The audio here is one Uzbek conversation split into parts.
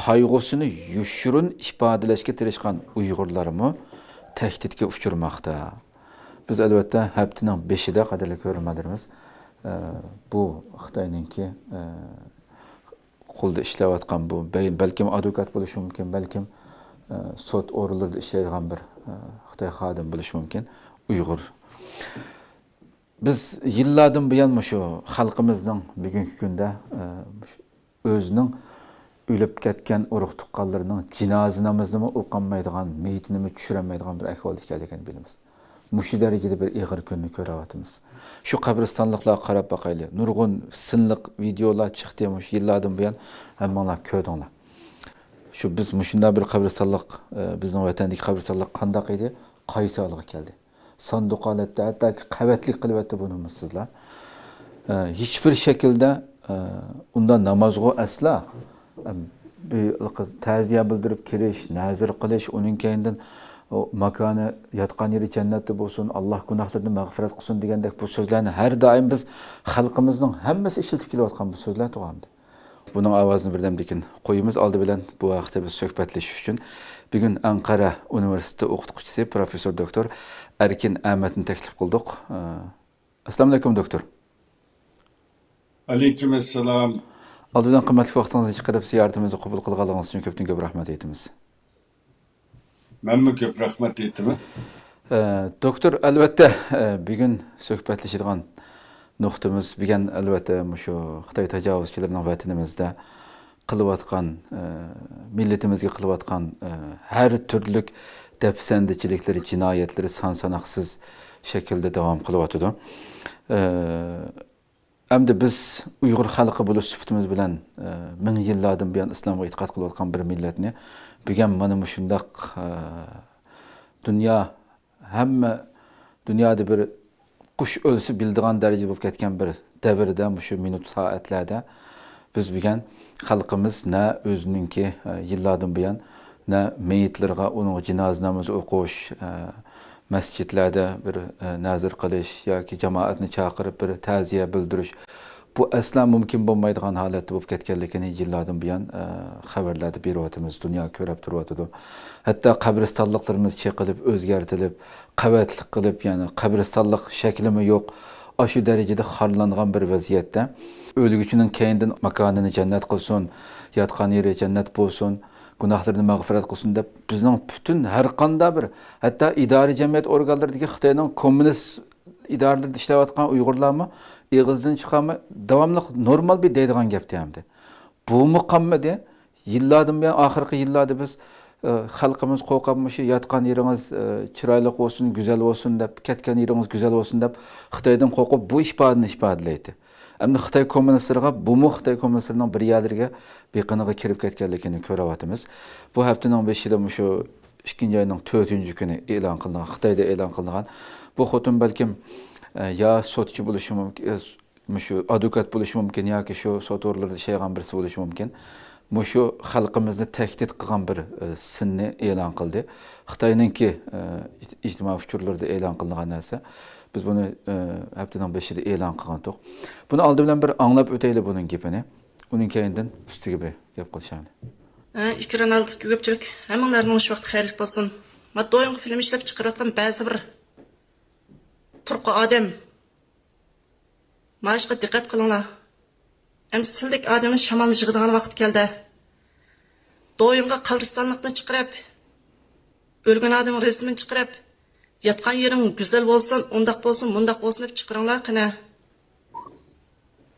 qayg'usini yushurun ifodalashga tirishgan Uyg'urlarmi tahdidga uchurmoqda. Biz albatta haftaning 5-ida qadrli ko'rganlarimiz bu Xitoyninki qo'lda ishlayotgan bu balkim advokat bo'lishi mumkin, balkim sud o'rinlarida ishlaydigan bir Xitoy xodim bo'lishi mumkin, Uyg'ur. Biz yillardan buyon shu xalqimizning bugungi kunda o'zining o'lib ketgan urug' tuqqanlarining jinoza namozini o'qolmaydigan, meyitini tushirolmaydigan bir ahvolda ekanligini bilamiz. Mushu darajada bir ig'ir kunni ko'ryapmiz. Shu qabristonliklarga qarab boqayli. Nurg'un sinliq videolar chiqdi mush yillardan buyon hammalar ko'rdinglar. Shu biz mushunda bir qabristonlik, bizning vatandagi qabristonlik qandoq edi? Qaysi holga keldi? Sanduq holatda hatto qavatlik qilyapti buni sizlar. Hech bir shaklda unda namozga asla ta'ziya bildirib kirish, nazr qilish, uning keyindan o makani yatqan yeri jannatda bo'lsin, Alloh gunohlarini mag'firat qilsin degandek bu so'zlarni har doim biz xalqimizning hammasi ishlatib kelayotgan bu so'zlar to'g'amdi. Buning ovozini birdamdekin qo'yimiz oldi bilan bu vaqtda biz suhbatlashish uchun bugun Anqara universiteti o'qituvchisi professor doktor Erkin Ahmadni taklif qildik. Assalomu alaykum doktor. Alaykum assalom. Oldidan qimmatli vaqtingizni chiqarib ziyoratimizni qabul qilganingiz uchun ko'p rahmat aytamiz. Menmi ko'p rahmat aytaman. Doktor, albatta bugun suhbatlashadigan nuqtamiz bugun albatta shu Xitoy tajovuzchilarining vatanimizda qilayotgan millatimizga qilayotgan har turli dafsandichiliklar, jinoyatlar son-sanoqsiz shaklda davom qilyotdi. Hamda biz Uyg'ur xalqi bo'lish sifatimiz bilan ming yillardan buyon islomga e'tiqod qilayotgan bir millatni bugun mana shundaq hamma dunyoda bir qush o'lsa bildigan darajada bo'lib ketgan bir davrda shu minut soatlarda biz bugun xalqimiz na o'zininki yillardan buyon na meyitlarga uning jinoza namozi o'qish, masjidlarda bir nazr qilish yoki jamoatni chaqirib bir ta'ziya bildirish bu asla mumkin bo'lmaydigan holatda bo'lib ketganligini yillardan buyon xabarlarda beryapmiz, dunyo ko'rib turibdi. Hatto qabristonliklarimiz chaqilib, o'zgartirilib, qavatlik qilib, ya'ni qabristonlik shaklimi yo'q, shu darajada xorlangan bir vaziyatda o'lguchining keyindan makonini jannat qilsin, yotgan yeri jannat bo'lsin, gunohlarini mag'firat qilsin deb bizning butun har qanday bir hatto idoriy jamiyat organlaridagi Xitoyning kommunist idoralarda ishlayotgan Uyg'urlarmi eg'izdan chiqami davomli normal bir deydigan gap deyamdi. Bu muqammada yillardan buyon oxirgi yillarda biz xalqimiz qo'rqamishi yotgan yeringiz chiroyli bo'lsin, go'zal bo'lsin deb, ketgan yeringiz go'zal bo'lsin deb Xitoydan qo'rqib bu ifodani ifodalaydi. Endi Xitoy kommunistlariga Xitoy kommunistlarining bir yerlariga beqiniga kirib ketganligini ko'ryapmiz. Bu haftaning 5-ida shu 2-oyning 4-kuni e'lon qilingan, Xitoyda e'lon qilingan bu xotin balkim ya sotchi bo'lishi mumkin, shu advokat bo'lishi mumkin yoki shu sot o'rnlarida ishlaydigan birisi bo'lishi mumkin. Shu xalqimizni tahdid qilgan bir sinni e'lon qildi. Xitoyninki ijtimoiy uchurlarda e'lon qilingan narsa. Biz buni haftaning 5-ida e'lon qilgandik. Buni oldi bilan bir anglab o'taylik buning gapini. Uning keyindan ustiga bir gap qilishamiz. Ekran oldidagi ko'pchilik hammalarning shu vaqt xayrli bo'lsin. Men do'yingi film ishlab chiqarayotgan ba'zi bir turqi odam mashqa diqqat qilinglar. Endi sizlik odamning shamolni yig'adigan vaqt keldi. Do'yinga qabristonlikni chiqarib, o'lgan odamning rasmini chiqarib, yatgan yering go'zal bo'lsin, undaq bo'lsin, mundaq bo'lsin deb chiqaringlar qana.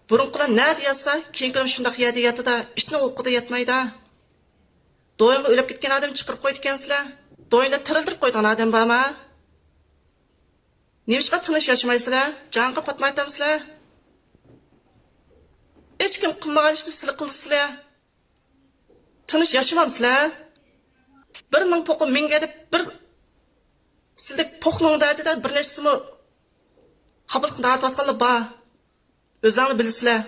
Burunqilar nada yatsa, keyingilar shundaq yerda yatadi, ishning o'qida yatmaydi. Do'yinga o'lib ketgan odam chiqarib qo'ydi ekansizlar. Do'yinda tirildirib qo'ygan odam bormi? Nechqa tinish yashamaysizlar? Jonga patmaytamsizlar? Hech kim qilmagan ishni sizlar qildingizlar. Tinish yashamamsizlar? Bir ming po'qi menga deb bir sizlik po'qlingda dedi bir nechsimi qabul qilayotganlar bor. O'zinglar bilasizlar.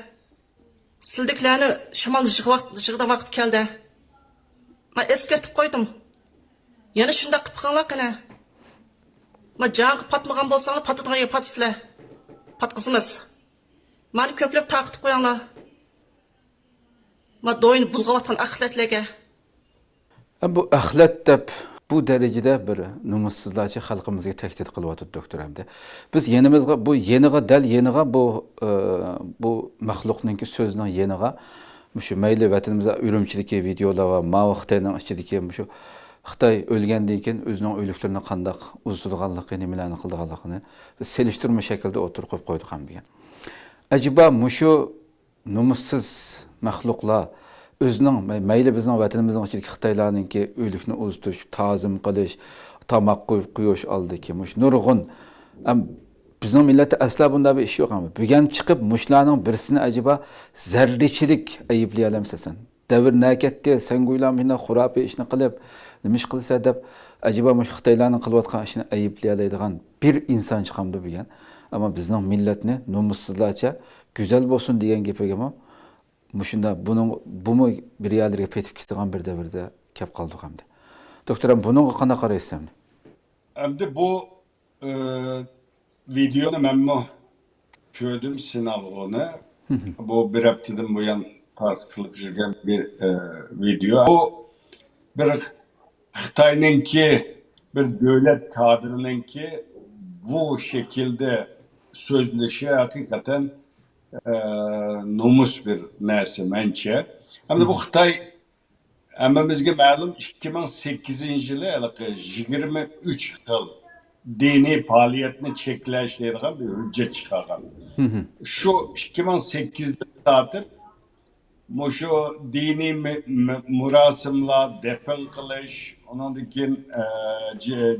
Sizliklarni shamol yig'ida vaqt keldi. Men eskartib qo'ydim. Yana shunday qilib qilinglar qana. Men jonga patmagan bo'lsanglar patadigan patsizlar. Patqizimiz. Meni ko'plab taqib qo'yinglar. ma doyun bulg'ayotgan axlatlarga. Bu axlat deb bu darajada bir numussizlarcha xalqimizga tahdid qilyapti doktor hamda. Biz yenimizga bu yeniga dal yeniga bu maxluqninki so'zning yeniga shu mayli vatanimizda Urumchidagi videolar va Mao Xitoyning ichidagi shu Xitoy o'lgandan keyin o'zining o'liklarini qanday uzilganligini, nimalarni qilganligini selishtirma shaklda o'tirib qo'yib qo'ydik ham degan. Acaba shu numussiz maxluqlar özünün mayli bizning vatanimizning ichidagi Xitoylarninki o'likni o'zitish, ta'zim qilish, tamoq qo'yib qo'yish oldiki, nurg'un bizning millatda asla bunday bir ish yo'q ham. Bugun chiqib mushlarning birisini acaba zarrichilik ayblay olamsan. Davr nakatda sen go'ylamina xurafiy ishni qilib, nima ish qilsa deb acaba Xitoylarning qilayotgan ishini ayblay oladigan bir inson chiqamdi bugun. Ammo bizning millatni numussizlarcha go'zal bo'lsin degan gapigami Muşunda bunu bir yerlerge petip gittiğin bir devirde kep kaldık hamdi. Doktoram bunun qana qaraysan? Hamdi bu videonu memnu gördüm sinalığını. Bu bir haftadan bu yan tartışılıp жүрген bir video. Bu bir Xitay'ınki bir devlet kadrınınki bu şekilde sözleşi hakikaten nomus bir narsa mençe. Hem de bu Xitay hammamizga ma'lum 2008 yılı 23 yıl dini faaliyetini cheklashlaydigan bir hujjat chiqargan. Şu 2008'de tartib şu dini murasimlar, defn qilish, ondan keyin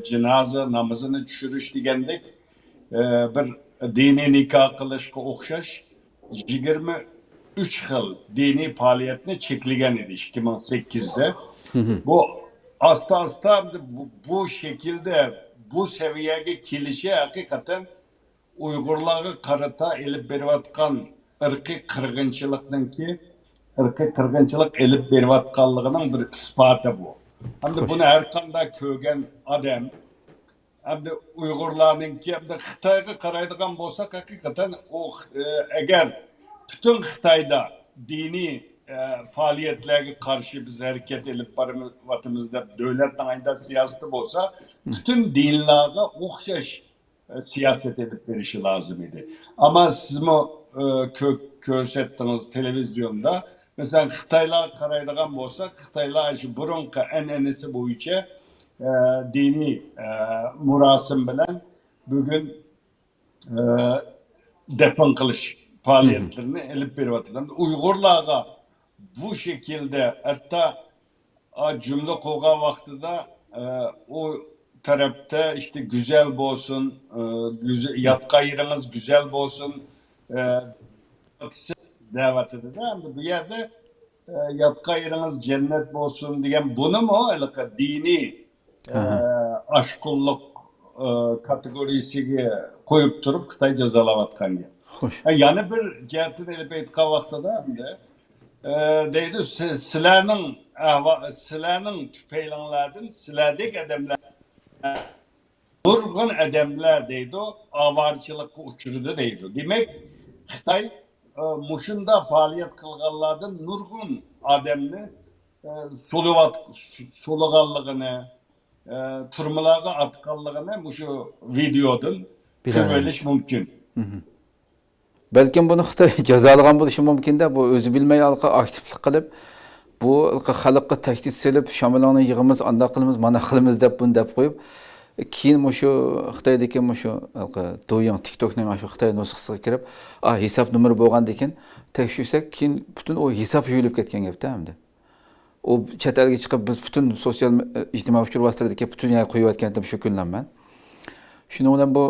cenaze namazını tushirish degandek bir dini nikah qilishga o'xshash 23 yıl dini faaliyetini çekligen idi 2008'de. Bu asta bu şekilde bu seviyeye kilişe hakikaten Uygurları karata elip berivatkan ırkı kırgınçılık elip berivatkanlığının bir ispatı bu. Hem de bunu her kanda kögen adam hem de Uygurlarınki hem de Xitayga qaraydigan bolsak hakikaten o eğer bütün Xitayda dini faaliyetlerine karşı biz hareket edip barımızda devletten aynı siyaseti olsa bütün dinlerine okşaş siyaset edip verişi lazım idi. Ama siz mi görsettiniz televizyonda mesela Xitaylar qaraydigan bolsak Xitaylar şu burunqa enenisi boyunca dini murasim bilen bugün defn qilish faaliyetlerini elip berivatırlar. Uygurlarga bu şekilde hatta cümle koygan vaktida o tarafta işte güzel olsun, yatka yeriniz güzel olsun davet edilir. Bu yerde yatka yeriniz cennet olsun diyen bunu mu dini aşkulluk kategorisiga koyup durup Xitay cezalavatkan gibi. Yani bir cihetin elip etken vaxtada deydi sizlerinin tüpeylanlardan sizlerdeki adamlar nurgun adamlar deydi o avarçılıkka uçurdu deydi. Demek Xitay muşunda faaliyet kılganlardan nurgun adamını soluğanlığını turmalarga atkanlığını şu videodan görmeliş mümkün. Belki bunu Xitoy jazolagan bo'lishi mumkin-da, bu o'zi bilmay aktivlik qilib, bu xalqqa tahdid selib, shamolarni yig'imiz, anda qilamiz, mana qilamiz deb buni deb qo'yib, keyin shu Xitoydagi shu Douyin, TikTokning shu Xitoy nusxasiga kirib, hisob nomeri bo'lgandan keyin tekshirsak, keyin butun o hisob yuyilib ketgan gapda hamda. O chet elga chiqib biz butun sotsial ijtimoiy uchur vositalardagi butun yer qo'yayotgandim shu kunlarman. Shuning bilan bu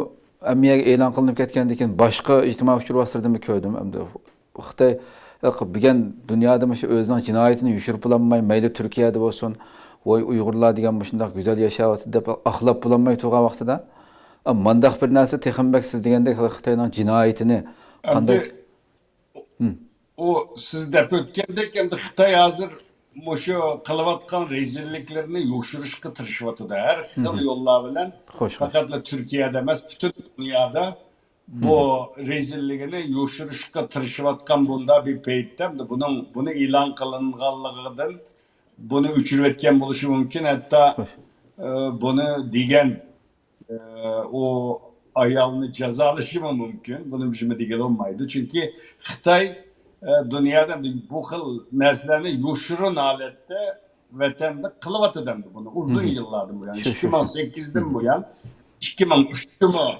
amiyaga e'lon qilinib ketgandan keyin boshqa ijtimoiy uchur vositalardan ko'rdim. Xitoy bugun dunyoda shu o'zining jinoyatini yushirib bo'lmay, mayli Turkiyada bo'lsin, voy Uyg'urlar degan shunday go'zal yashayapti deb axlab bo'lmay turgan vaqtida, mandaq bir narsa texinbaksiz degandek Xitoyning jinoyatini qanday o siz deb o'tgandek endi Xitoy hozir şu kılıvatkan rezilliklerini yoşuruşka tırışvatıda her xil yollar bilen fakat Türkiye'de emas bütün dünyada bu rezilligini yoşuruşka tırışıvatkan bunda bir peyittem de bunu ilan kılınganlığıdan bunu üçürüvetken buluşu mümkün. Hatta Xoş. bunu digen o ayalını cezalışı mı mümkün? Bunun bir digen olmaydı. Çünkü Xitay dünyada bu xil neslerini yoşurun alette vatanda kılıvatı demdi bunu. Uzun yıllardır bu yani. 2008'den bu yan 2003'tü mü?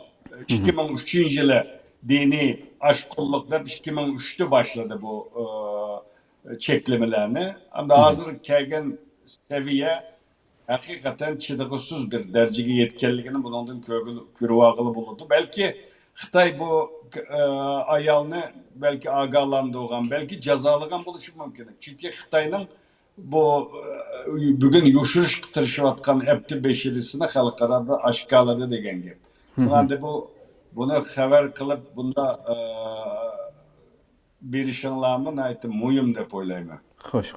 2003 yılı dini aşkolluklar 2003'te başladı bu çeklemelerini. Ama hazır kelgen seviye hakikaten çıdıgısız bir dereceye yetkenliğini bunun kürvağılı bulundu. Belki Xitay bu ayalını belki agalandırgan, belki cezalıgan buluşu mümkün. Çünkü Xitay'ın bu bugün yoşuruş kıtırışıvatkan hepti beşirisine halkarada aşkaladı degen gibi. Yani bunu haber kılıp bunda bir işinlamın ayettim muyum dep oylayman. Xoş.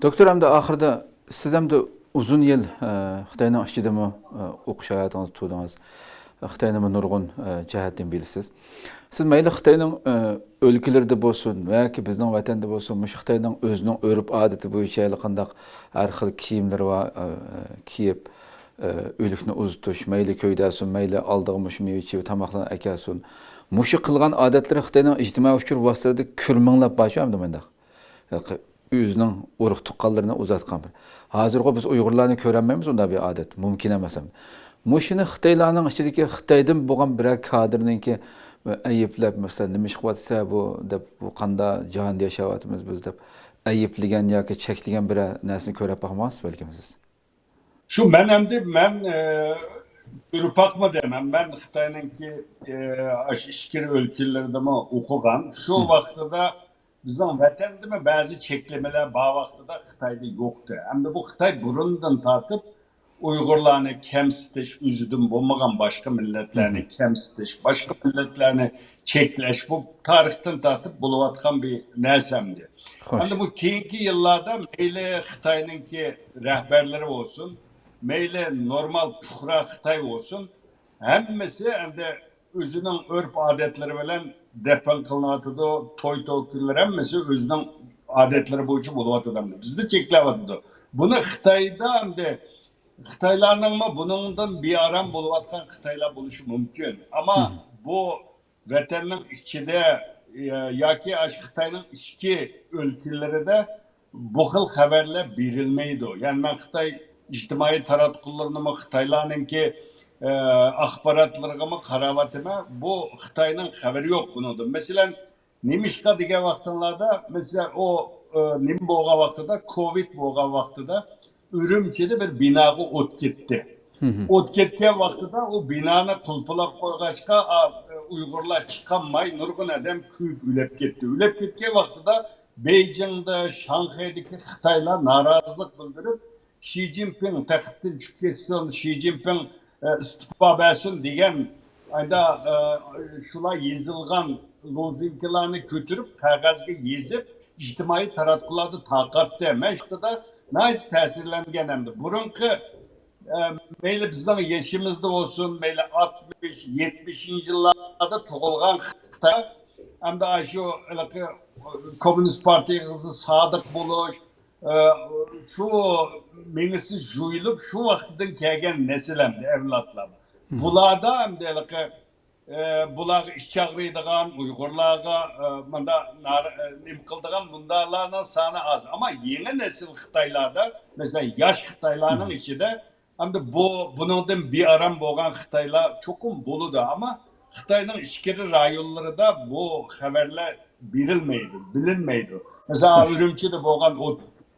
Doktor, hem de ahırda siz hem de uzun yıl Xitayning ichidami o'qish hayotingizni tutdingiz. Xitayning nurg'un jihatdan bilasiz. Siz mayli Xitayning o'lkalarida bo'lsin yoki bizning vatanda bo'lsin, mush Xitayning o'zining urf odati bo'yicha qandaq har xil kiyimlar va kiyib o'likni uzitish, mayli ko'ydasin, mayli oldiga mush mevchi tomoqlarni akasin. Mushi qilgan odatlari Xitayning ijtimoiy uchur vositalarida ko'rminglab bor hamda menda. Özünün urug' tuqqanlarini uzatgan bir. Hozirgi biz Uyg'urlarni ko'rolmaymiz, unda bir odat mumkin emas. Mushuni Xitoylarning ichidagi Xitoydan bo'lgan bir kadrninki ayıplab, masalan, nima ish qilyapsa bu deb, bu qanda jonda yashayapmiz biz deb ayıplagan yoki cheklagan bir narsani ko'rib boqmaysiz balki siz. Şu men ürpak mı demem. Ben Xitay'nınki işkir ülkelerde mi okugan. Şu vaxtıda bizim vatanda mı bazı çeklemeler bağ vaxtıda Xitay'da yoktu. Hem de bu Xitay burundan tartıp Uygurlarını kemsitiş, üzüdüm bulmagan başka milletlerini kemsitiş, başka milletlerini çekleş, bu tarihten tartıp buluvatkan bir nesemdi. Hem de bu keyinki yıllarda meyle Xitay'nınki rehberleri olsun, meyle normal puhra Xitay olsun, hemmesi hem de özünün örf adetleri bilen depen kılınatıdı, toy toküller hemmesi özünün adetleri boyunca buluvatıdı. Bizde çeklevatıdı. Bunu Xitay'da hem de Xitaylarning mı bunundan bir aram buluvatkan Xitaylar buluşu mümkün. Ama bu vatanın içinde yoki Xitayning ichki ülkelerinde bu xil haberler berilmeydi. Yani ben Xitay ijtimoiy taratqullarini mı Xitaylarninki axborotlarga mı qaravatıma bu Xitayning haberi yok bunun. Mesela Nimişka degan vaqtlarda mesela o nim bo'lgan vaqtida Covid bo'lgan vaqtida Ürümçi'de bir binaga o't ketdi. O't ketgan vaqtida o binani qulpilab qo'ygaçqa Uyg'urlar chiqolmay nurg'un odam kuyib ulab ketdi. Ulab ketgan vaqtida Beijingda, Shanxaydagi Xitoylar norozilik bildirib, Xi Jinping taxtdan tushib ketsin, Xi Jinping istiqbo bersin degan ayda shular yezilgan lozinkalarni ko'tarib qog'ozga yezib ijtimoiy taratqularda tarqatdi. Mashqida nayt tesirlengen hem de. Burunki meyle bizden yaşımızda olsun, meyle 60-70 yıllarda tuğulgan Xitay hem de şu Komünist Parti'ye hızı sadık buluş, şu menisi juyulup şu vaktinden kelgen nesil hem de evlatlar. Bularda hem de bular iş çağırıydıgan Uygurlarga nim kıldıgan bunlarla sana az. Ama yeni nesil Xitaylarda mesela yaş Xitaylarının içinde hem de bunun bir aram boğan Xitaylar çokum buludu ama Xitay'nın içkiri rayonları da bu haberler bilinmeydi. Mesela Ürümçi'de boğan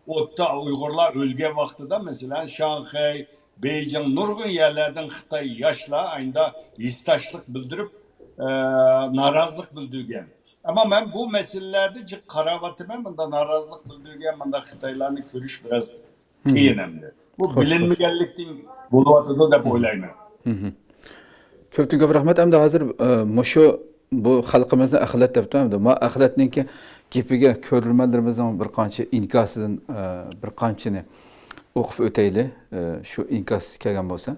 otta Uygurlar ölge vaxtıda mesela Şanghay, Beijing nurgun yerlerden Xitay yaşla aynı istaşlık bildirip narazılık bildirgen. Ama ben bu meselelerde karavatıma bunda narazılık bildirgen, bunda Xitaylarını görüş biraz önemli. Bu bilinmeyenlikten buluvatıda da boylayma. Köptün köp rahmet. Hem de hazır muşu bu halkımızda ahilet yaptım. Ma ahiletninki gepiga körülmelerimizden bir qancha inkasıdan bir qanchani o'qib o'tayli. Shu inkas kelgan bo'lsa,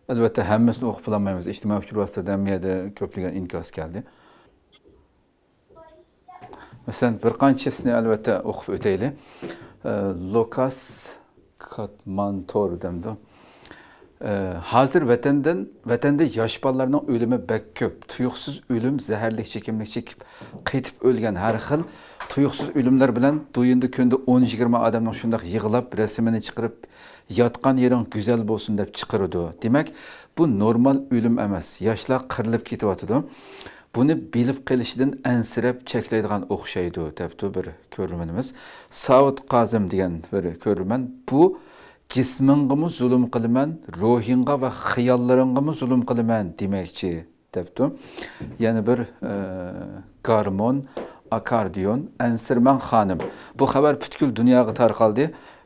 Albatta hammasini o'qib olmaymiz. İctimai fikir vositalardan miyada ko'plagan inkos keldi. Masalan, bir qanchisini albatta o'qib o'taylik. Lukas Katmantor demdi. Hazır vatanda yosh bolalarning o'limi bak ko'p. Tuyuqsiz o'lim, zaharlik chekimlik chekib, qaytib o'lgan har xil tuyuqsiz o'limlar bilan to'yinda kunda 10-20 odamning shunday yig'lab, rasmini chiqarib, yotgan yering go'zal bo'lsin deb chiqirdi. Demak, bu normal o'lim emas. Yoshlar qirilib ketyotdi. Buni bilib qilishidan ansirab cheklaydigan o'xshaydi, debdi bir ko'rmanimiz. Saud Qazim degan bir ko'rman. Bu jismingimi zulm qilaman, ruhingga va xiyollaringga zulm qilaman demakchi, debdi. Yana bir garmon, akordeon, ansirman xonim. Bu xabar butkul dunyoga tarqaldi.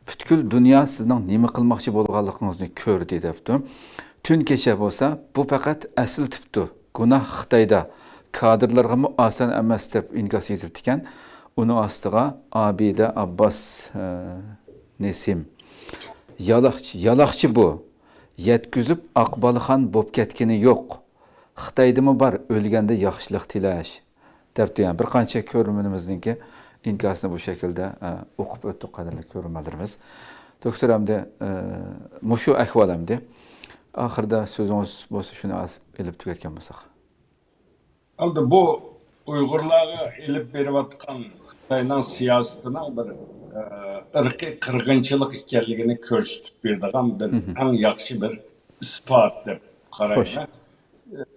Butkul dunyo sizning nima qilmoqchi bo'lganligingizni ko'rdi, debdi. Tun kecha bo'lsa, bu faqat asl tipdi. Gunoh Xitoyda kadrlarga oson emas deb inkos yozib ekan. Uni ostiga Abida Abbos Nesim yaloqchi bu. Yetkizib Aqbalxon bo'lib ketgani yo'q. Xitoydimi bor o'lganda yaxshilik tilash. Debdi. Yani bir qancha ko'rmanimizningki inkosini bu shaklda o'qib o'tdik, qadrli ko'rmanlarimiz. Doktor hamda mushu ahvol hamda oxirida so'zingiz bo'lsa shuni elib tugatgan bo'lsak. Aldı bu Uygurlarga elip beriyotgan Xitoyning siyosatining bir irqiy qirg'inchilik ekanligini ko'rsatib beradigan bir eng yaxshi bir isbot deb qarayman.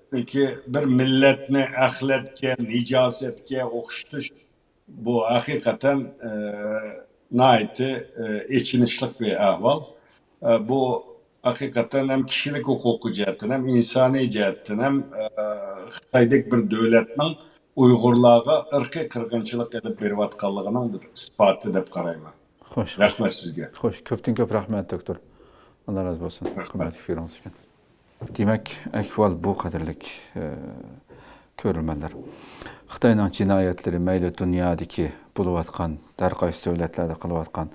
Çünkü bir milletni axlatga, nijosatga o'xshatish bu hakikaten naiti echinishlik bir ahvol. Bu hakikaten hem kişilik hukuku cihetten hem insani cihetten hem Xitoydagi bir devletning Uygurlarga irqiy qirg'inchilik edib berayotganligining bir isboti deb qarayman. Xo'sh. Rahmat sizga. Xo'sh, ko'p rahmat doktor. Alloh razı bo'lsin. Hurmatli fikringiz uchun. Demak, ahvol bu qadrlik ko'rilmanlar. Xitoyning jinoyatlari mayli dunyodagi bo'layotgan, har qaysi davlatlarda qilayotgan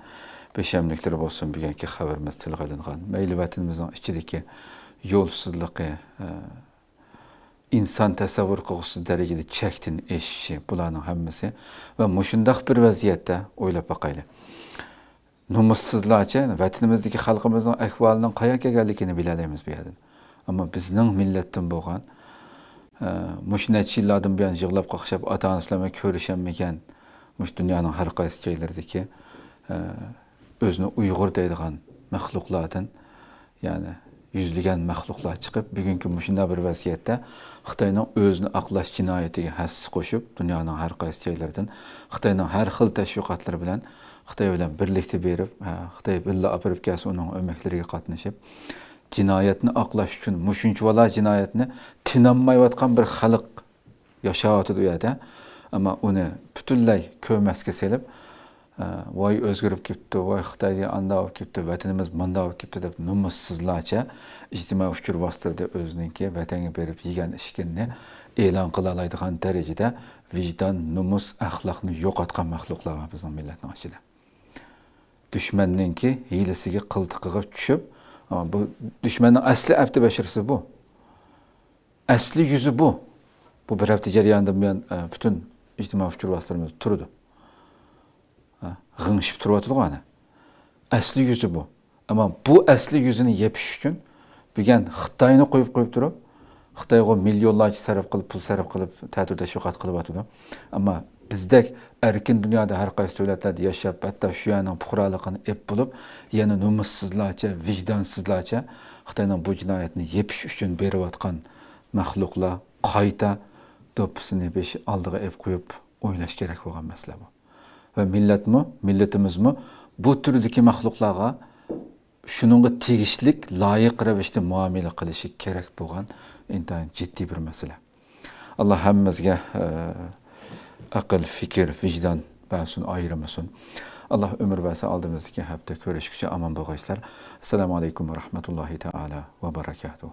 beshamliklar bo'lsin, bugungi xabarimiz tilga olingan. Mayli vatanimizning ichidagi yo'lsizligi, inson tasavvur qilg'usi darajada chekdan eshishi, bularning hammasi va mushundaq bir vaziyatda o'ylab boqaylik. Numussizlarcha vatanimizdagi xalqimizning ahvolining qayerga kelganligini bilalaymiz bu yerdan. Ammo bizning millatdan bo'lgan mush necha yillardan buyon yig'lab qaqshab ota-onasi bilan ko'rishaolmagan mush dunyoning har qaysi joylaridagi o'zini Uyg'ur deydigan maxluqlardan, ya'ni yüzlügen maxluqlar chiqib, bugungi shunday bir vaziyatda Xitoyning o'zini aqlash jinoyatiga hassi qo'shib, dunyoning har qaysi joylaridan Xitoyning har xil tashviqotlari bilan Xitoy bilan birlikda berib, Xitoy billa olib kelsa uning o'maklariga qatnashib, jinoyatni aqlash uchun mushunchalar jinoyatni tinolmayotgan bir xalq yashayotdi u yerda. Ammo uni butunlay ko'masga selib, voy o'zgarib ketdi, voy Xitoyga anda olib ketdi, vatanimiz manda olib ketdi deb numussizlarcha ijtimoiy fikr vositalarida o'zininki vatanga berib yegan ishkinni e'lon qila oladigan darajada vijdon, numus, axloqni yo'qotgan maxluqlar var bizning millatning ichida. Dushmanninki hiylasiga qiltiqiga tushib, bu dushmanning asli abdi bashirsi bu. Asli yuzi bu. Bu bir hafta jarayonida men butun ijtimoiy fikr vositalarimiz turdi. G'ingshib turyapti ana. Asli yuzi bu. Ammo bu asli yuzini yepish uchun bugun Xitoyni qo'yib turib, Xitoyga millionlarcha sarf qilib, pul sarf qilib, ta'til tashviqot qilyapti. Ammo bizdek erkin dunyoda har qaysi davlatlarda yashab, hatto shu yerning fuqaroligini ep bo'lib, yana numussizlarcha, vijdonsizlarcha Xitoyning bu jinoyatni yepish uchun berayotgan maxluqlar qayta do'ppisini besh oldiga ep qo'yib o'ylash kerak bo'lgan masala bu. Ve millatimizmi bu turdagi maxluqlarga shuningga tegishlik, loyiq ravishda muomala qilishi kerak bo'lgan intayin jiddiy bir masala. Alloh hammamizga aql, fikr, vijdon bersin, ayirmasin. Alloh umr bersa oldimizdagi hafta ko'rishguncha omon bo'linglar. Assalomu alaykum va rahmatullohi taala va barakatuh.